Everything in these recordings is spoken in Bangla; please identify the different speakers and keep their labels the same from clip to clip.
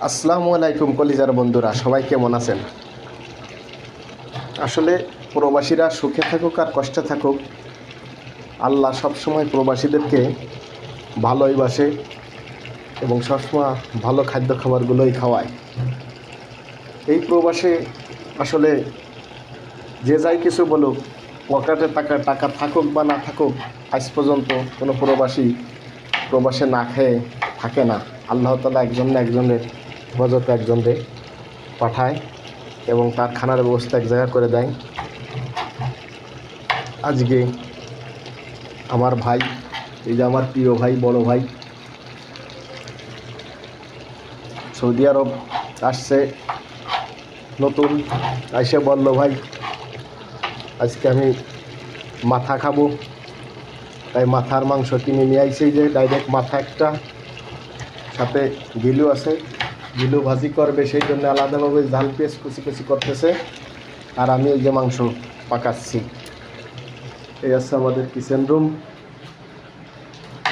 Speaker 1: আসসালামু আলাইকুম কলিজার বন্ধুরা, সবাই কেমন আছেন? আসলে প্রবাসীরা সুখে থাকুক আর কষ্টে থাকুক, আল্লাহ সবসময় প্রবাসীদেরকে ভালোই বাসে এবং সবসময় ভালো খাদ্য খাবারগুলোই খাওয়ায়। এই প্রবাসে আসলে যে যাই কিছু বলুক, পকেটে টাকা থাকুক বা না থাকুক, আজ পর্যন্ত কোনো প্রবাসে না খেয়ে থাকে না। আল্লাহ তাআলা একজন না একজনের বজতে একজনকে পাঠায় এবং তার খানার ব্যবস্থা এক জায়গা করে দেয়। আজকে আমার ভাই, এই যে আমার প্রিয় ভাই, বড় ভাই, সৌদি আরব আসছে নতুন, এসে বলল, ভাই আজকে আমি মাথা খাবো, তাই মাথার মাংস কিনে নিয়ে আইছে। যে ডাইরেক্ট মাথা একটা, সাথে গিলু আছে, গিলু ভাজি করবে, সেই জন্য আলাদাভাবে ঝাল পেঁয়াজ কুচি করতেছে, আর আমি এই যে মাংস পাকাচ্ছি। এই আছে আমাদের কিচেন রুম।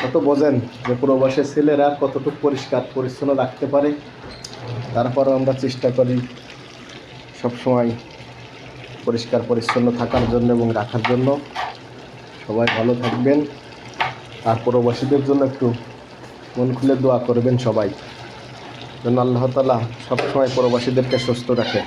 Speaker 1: কত বোঝেন যে প্রবাসী ছেলেরা কতটুকু পরিষ্কার পরিচ্ছন্ন রাখতে পারে। তারপরও আমরা চেষ্টা করি সবসময় পরিষ্কার পরিচ্ছন্ন থাকার জন্য এবং রাখার জন্য। সবাই ভালো থাকবেন, আর প্রবাসীদের জন্য একটু মন খুলে দোয়া করবেন সবাই, যেন আল্লাহ তাআলা সবসময় প্রবাসীদেরকে সুস্থ রাখে।